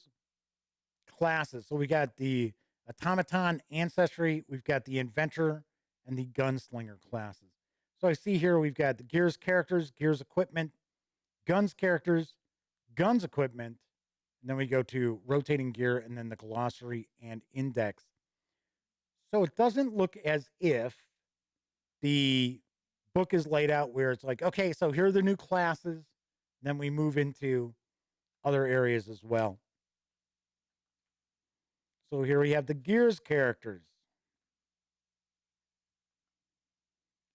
classes. So we got the automaton ancestry, we've got the inventor, and the gunslinger classes. So I see here we've got the gears characters, gears equipment, guns characters, guns equipment, and then we go to rotating gear and then the glossary and index. So it doesn't look as if the book is laid out where it's like, okay, so here are the new classes. Then we move into other areas as well. So here we have the gears characters.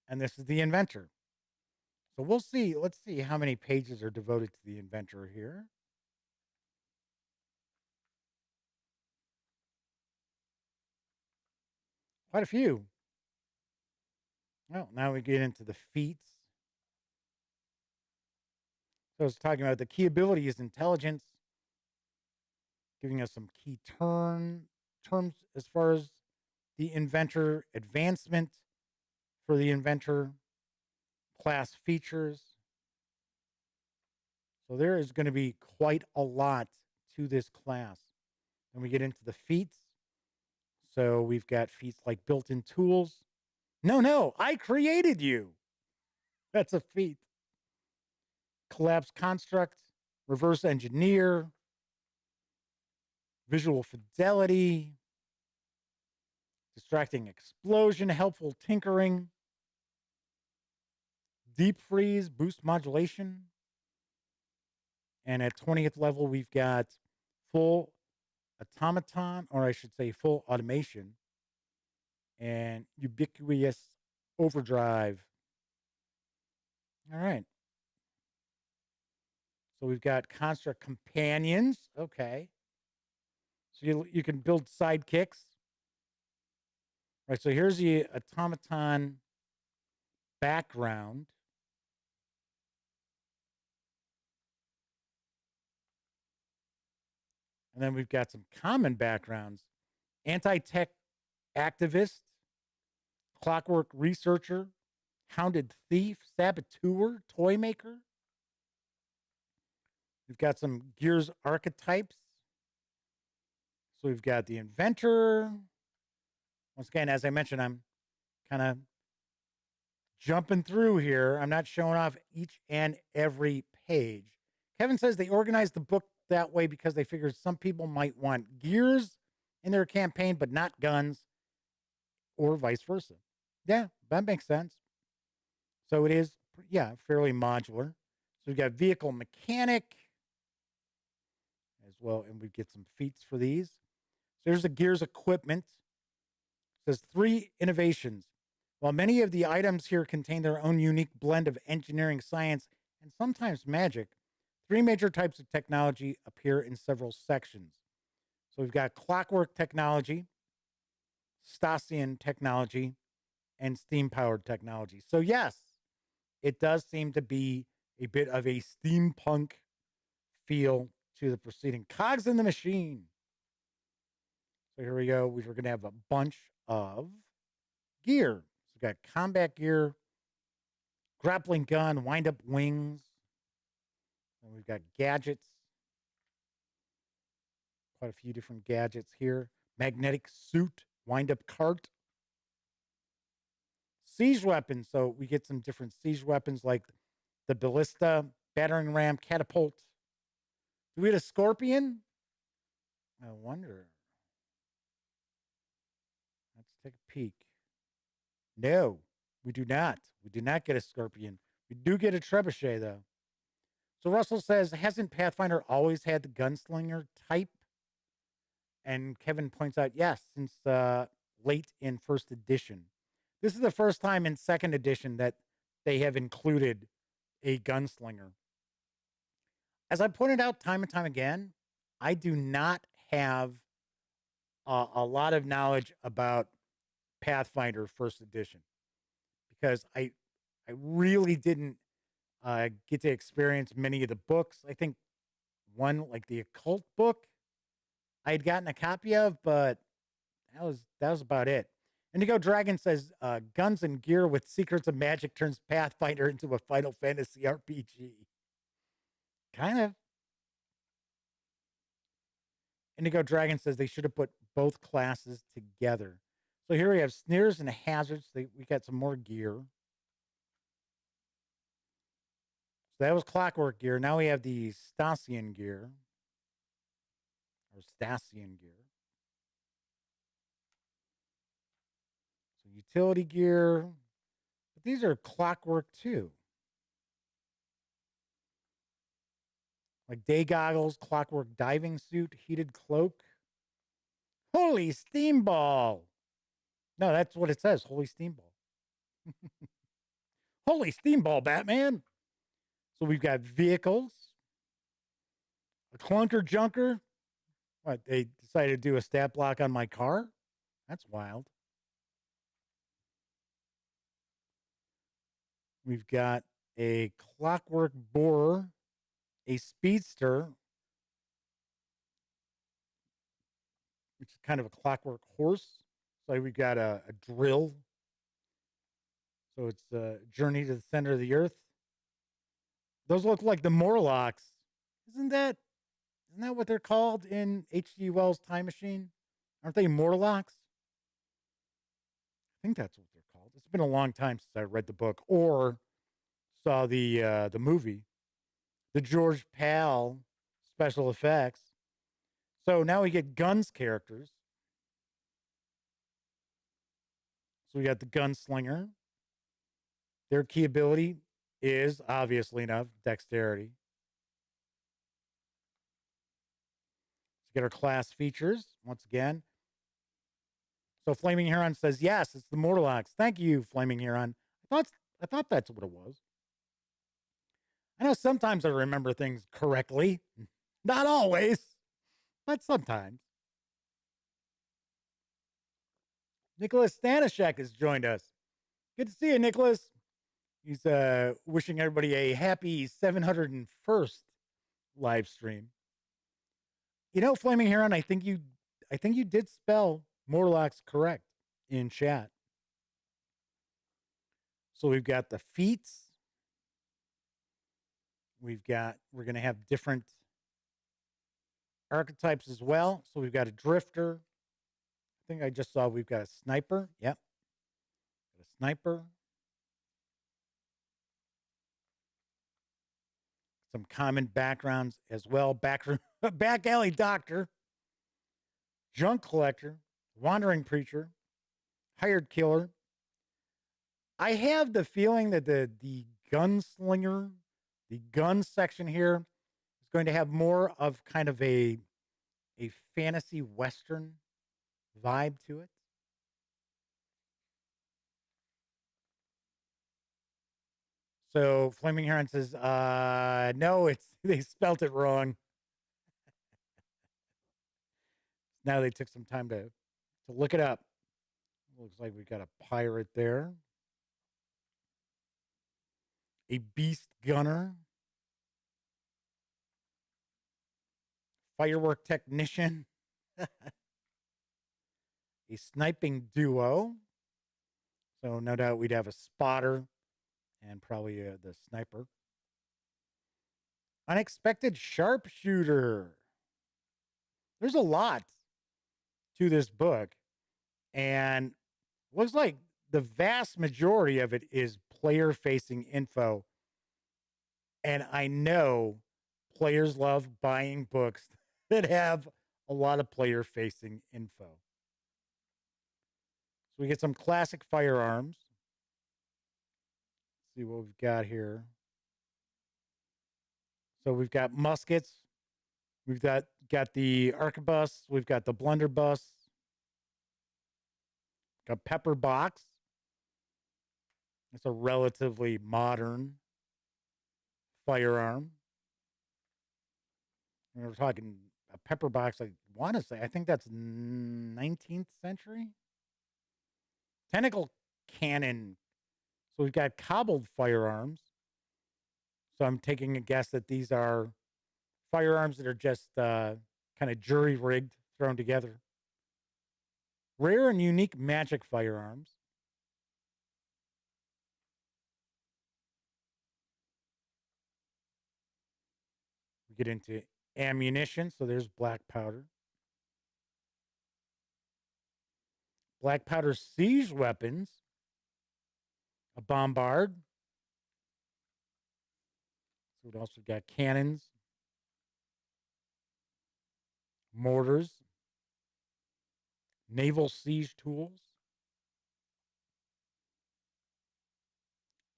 And this is the inventor. So we'll see. Let's see how many pages are devoted to the inventor here. Quite a few. Well, now we get into the feats. So it's talking about the key ability is intelligence, giving us some key terms as far as the inventor, advancement for the inventor, class features. So there is going to be quite a lot to this class. Then we get into the feats. So we've got feats like built-in tools. No, I created you. That's a feat. Collapse construct, reverse engineer, visual fidelity, distracting explosion, helpful tinkering, deep freeze, boost modulation. And at 20th level, we've got full automaton, or I should say full automation, and ubiquitous overdrive. All right. So we've got construct companions. Okay. So you can build sidekicks. Right. So here's the automaton background. And then we've got some common backgrounds: anti-tech activist, clockwork researcher, hounded thief, saboteur, toy maker. We've got some gears archetypes. So we've got the inventor. Once again, as I mentioned, I'm kind of jumping through here. I'm not showing off each and every page. Kevin says they organized the book that way because they figured some people might want gears in their campaign, but not guns, or vice versa. Yeah, that makes sense. So it is, yeah, fairly modular. So we've got vehicle mechanic as well, and we get some feats for these. So here's the gears equipment. It says 3 innovations. While many of the items here contain their own unique blend of engineering, science, and sometimes magic, 3 major types of technology appear in several sections. So we've got clockwork technology, Stasian technology, and steam-powered technology. So yes, it does seem to be a bit of a steampunk feel to the proceeding. Cogs in the machine. So here we go. We're going to have a bunch of gear. So we've got combat gear, grappling gun, wind up wings. And we've got gadgets. Quite a few different gadgets here. Magnetic suit, wind up cart. Siege weapons. So we get some different siege weapons like the ballista, battering ram, catapult. Do we get a scorpion? I wonder. Let's take a peek. No, we do not. We do not get a scorpion. We do get a trebuchet, though. So Russell says, hasn't Pathfinder always had the gunslinger type? And Kevin points out, yes, since late in first edition. This is the first time in second edition that they have included a gunslinger. As I pointed out time and time again, I do not have a lot of knowledge about Pathfinder first edition because I really didn't get to experience many of the books. I think one, like the occult book, I had gotten a copy of, but that was about it. Indigo Dragon says, guns and gear with secrets of magic turns Pathfinder into a Final Fantasy RPG. Kind of. Indigo Dragon says they should have put both classes together. So here we have snares and hazards. We got some more gear. So that was clockwork gear. Now we have the Stasian gear. Or Stasian gear. So utility gear. But these are clockwork too. Like day goggles, clockwork diving suit, heated cloak. Holy steam ball. No, that's what it says. Holy steam ball. Holy steam ball, Batman. So we've got vehicles. A clunker junker. What, they decided to do a stat block on my car? That's wild. We've got a clockwork borer, a speedster, which is kind of a clockwork horse. So we've got a drill. So it's a journey to the center of the earth. Those look like the Morlocks. Isn't that what they're called in H.G. Wells' Time Machine? Aren't they Morlocks? I think that's what they're called. It's been a long time since I read the book or saw the movie. The George Pal special effects. So now we get guns characters. So we got the gunslinger. Their key ability is, obviously enough, dexterity. Let's get our class features once again. So Flaming Huron says, yes, it's the Morlocks. Thank you, Flaming Huron. I thought that's what it was. I know sometimes I remember things correctly. Not always, but sometimes. Nicholas Stanishek has joined us. Good to see you, Nicholas. He's wishing everybody a happy 701st live stream. You know, Flaming Heron, I think you did spell Morlocks correct in chat. So we've got the feats. We're going to have different archetypes as well. So we've got a drifter. I think I just saw we've got a sniper. Yep. A sniper. Some common backgrounds as well. Back alley doctor. Junk collector. Wandering preacher. Hired killer. I have the feeling that the gunslinger, the gun section here is going to have more of kind of a fantasy Western vibe to it. So Flaming Heron says, no, they spelt it wrong. Now they took some time to look it up. Looks like we got a pirate there. A beast gunner. Firework technician. A sniping duo. So no doubt we'd have a spotter and probably the sniper. Unexpected sharpshooter. There's a lot to this book, and looks like the vast majority of it is player facing info. And I know players love buying books that have a lot of player facing info. So we get some classic firearms. Let's see what we've got here. So we've got muskets. We've got the arquebus. We've got the blunderbuss. Got pepper box. It's a relatively modern firearm. And we're talking a pepper box. I want to say, I think that's 19th century. Tentacle cannon. So we've got cobbled firearms. So I'm taking a guess that these are firearms that are just kind of jury rigged, thrown together. Rare and unique magic firearms. We get into ammunition. So there's black powder. Black powder siege weapons. A bombard. So we also got cannons, mortars, naval siege tools,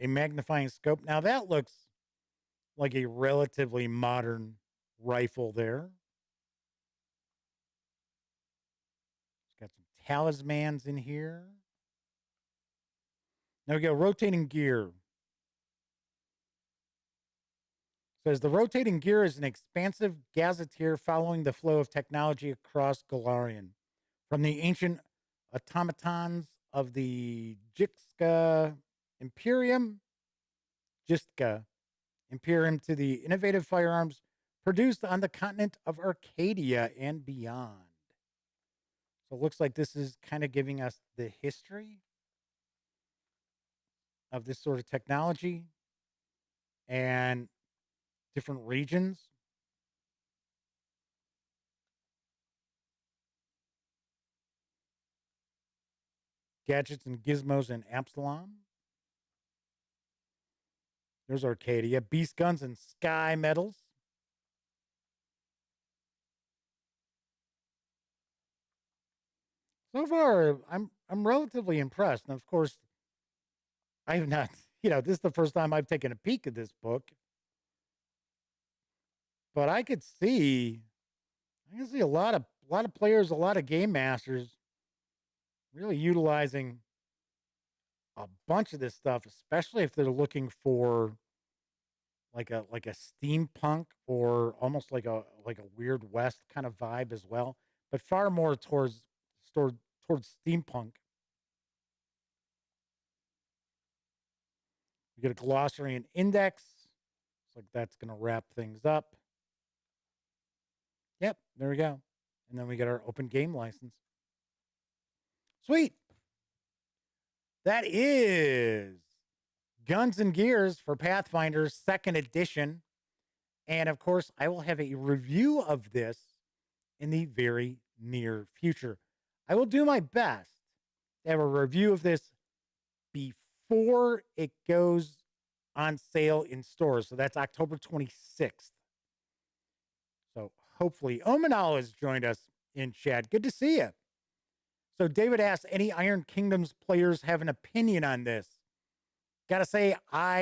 a magnifying scope. Now that looks like a relatively modern rifle there. It's got some talismans in here. Now we go rotating gear. Says the rotating gear is an expansive gazetteer following the flow of technology across Galarian. From the ancient automatons of the Jistka Imperium to the innovative firearms produced on the continent of Arcadia and beyond. So it looks like this is kind of giving us the history of this sort of technology and different regions. Gadgets and gizmos in Absalom. There's Arcadia. Beast guns and sky medals. So far, I'm relatively impressed. And of course, I have not, this is the first time I've taken a peek at this book. But I can see a lot of players, a lot of game masters really utilizing a bunch of this stuff, especially if they're looking for like a steampunk or almost like a Weird West kind of vibe as well, but far more towards steampunk. We get a glossary and index. Looks like that's going to wrap things up. Yep, there we go. And then we get our open game license. Sweet. That is Guns and Gears for Pathfinder 2nd edition. And of course, I will have a review of this in the very near future. I will do my best to have a review of this before it goes on sale in stores. So that's October 26th. So hopefully Omanal has joined us in chat. Good to see you. So David asks, any Iron Kingdoms players have an opinion on this? Gotta say, I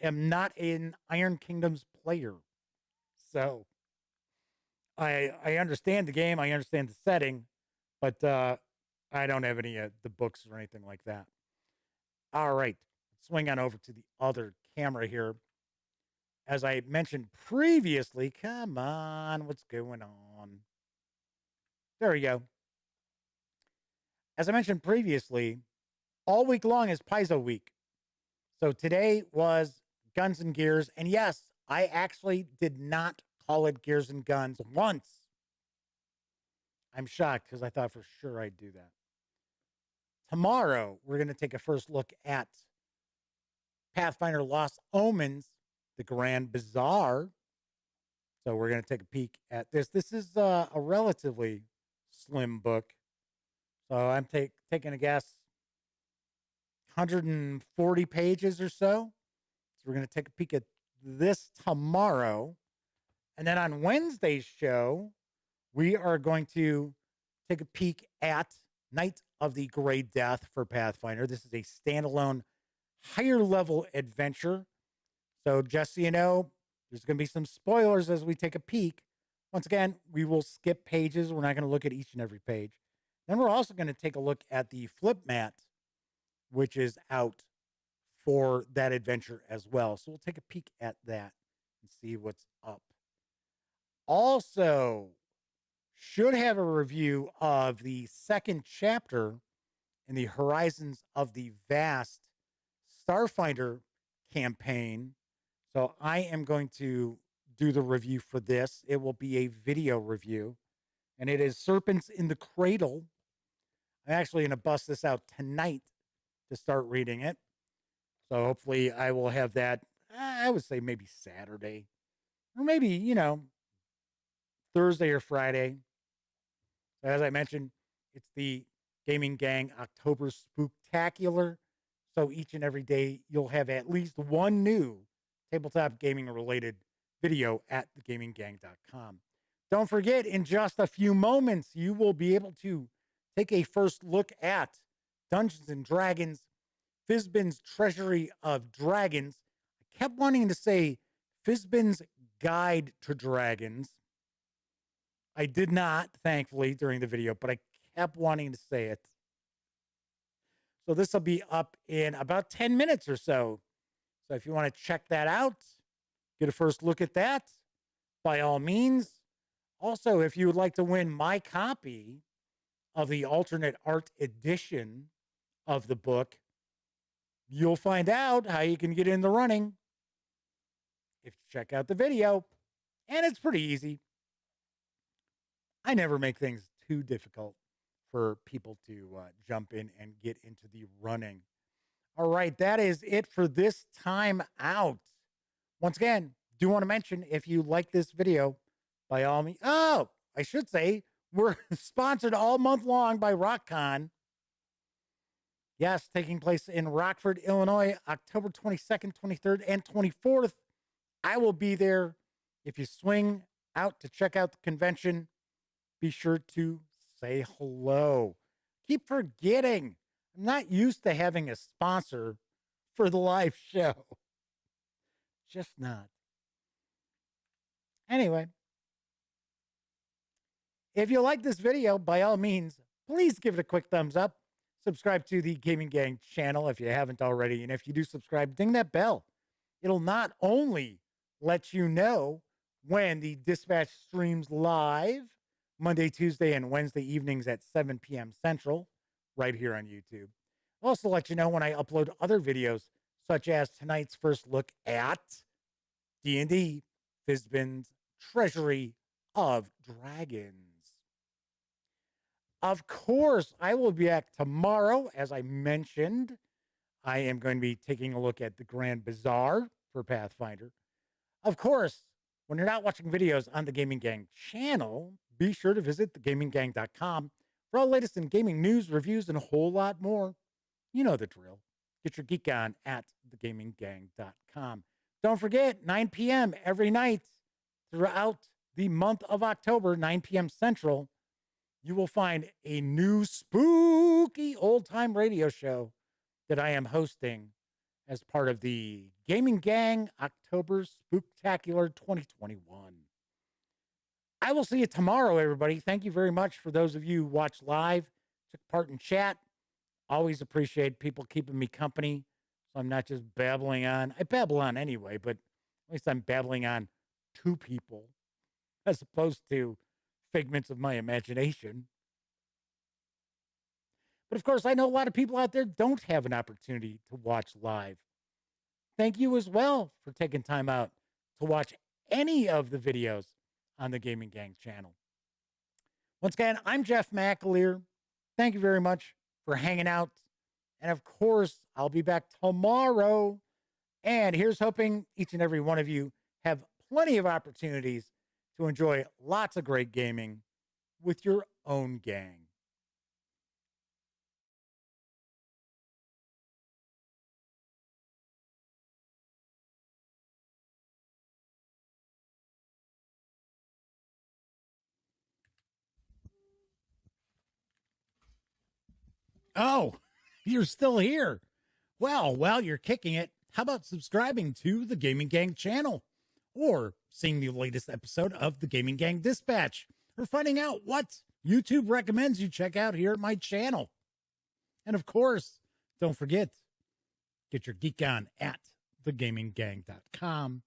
am not an Iron Kingdoms player. So I understand the game. I understand the setting, but I don't have any of the books or anything like that. All right. Swing on over to the other camera here. As I mentioned previously, come on, what's going on? There we go. As I mentioned previously, all week long is Paizo week. So today was Guns and Gears. And yes, I actually did not call it Gears and Guns once. I'm shocked because I thought for sure I'd do that. Tomorrow, we're going to take a first look at Pathfinder Lost Omens, the Grand Bazaar. So we're going to take a peek at this. This is a relatively slim book. So I'm taking a guess 140 pages or so. So we're going to take a peek at this tomorrow. And then on Wednesday's show, we are going to take a peek at Night of the Grey Death for Pathfinder. This is a standalone higher level adventure. So just so you know, there's going to be some spoilers as we take a peek. Once again, we will skip pages. We're not going to look at each and every page. Then we're also going to take a look at the flip mat, which is out for that adventure as well. So we'll take a peek at that and see what's up. Also, should have a review of the second chapter in the Horizons of the Vast Starfinder campaign. So I am going to do the review for this. It will be a video review, and it is Serpents in the Cradle. I'm actually going to bust this out tonight to start reading it. So hopefully I will have that, I would say maybe Saturday, or maybe, Thursday or Friday. So as I mentioned, it's the Gaming Gang October Spooktacular. So each and every day, you'll have at least one new tabletop gaming related video at thegaminggang.com. Don't forget, in just a few moments, you will be able to take a first look at Dungeons and Dragons, Fizbin's Treasury of Dragons. I kept wanting to say Fizbin's Guide to Dragons. I did not, thankfully, during the video, but I kept wanting to say it. So this will be up in about 10 minutes or so. So if you want to check that out, get a first look at that, by all means. Also, if you would like to win my copy of the alternate art edition of the book, you'll find out how you can get in the running if you check out the video. And it's pretty easy. I never make things too difficult for people to jump in and get into the running. All right, that is it for this time out. Once again, do want to mention, if you like this video, by all means, I should say, we're sponsored all month long by RockCon. Yes, taking place in Rockford, Illinois, October 22nd, 23rd, and 24th. I will be there. If you swing out to check out the convention, be sure to say hello. Keep forgetting, I'm not used to having a sponsor for the live show. Just not. Anyway, if you like this video, by all means, please give it a quick thumbs up. Subscribe to the Gaming Gang channel if you haven't already. And if you do subscribe, ding that bell. It'll not only let you know when the Dispatch streams live Monday, Tuesday, and Wednesday evenings at 7 p.m. Central, right here on YouTube. I'll also let you know when I upload other videos, such as tonight's first look at D&D, Fizbin's Treasury of Dragons. Of course, I will be back tomorrow. As I mentioned, I am going to be taking a look at the Grand Bazaar for Pathfinder. Of course, when you're not watching videos on the Gaming Gang channel, be sure to visit thegaminggang.com for all the latest in gaming news, reviews, and a whole lot more. You know the drill. Get your geek on at thegaminggang.com. Don't forget, 9 p.m. every night throughout the month of October, 9 p.m. Central, you will find a new spooky old-time radio show that I am hosting as part of the Gaming Gang October Spooktacular 2021. I will see you tomorrow, everybody. Thank you very much for those of you who watched live, took part in chat. Always appreciate people keeping me company, so I'm not just babbling on. I babble on anyway, but at least I'm babbling on to people as opposed to figments of my imagination. But of course, I know a lot of people out there don't have an opportunity to watch live. Thank you as well for taking time out to watch any of the videos on the Gaming Gang channel. Once again, I'm Jeff McAleer. Thank you very much for hanging out. And of course, I'll be back tomorrow And here's hoping each and every one of you have plenty of opportunities to enjoy lots of great gaming with your own gang. Oh, you're still here. Well, while you're kicking it, how about subscribing to the Gaming Gang channel? Or seeing the latest episode of the Gaming Gang Dispatch? Or finding out what YouTube recommends you check out here at my channel? And of course, don't forget, get your geek on at thegaminggang.com.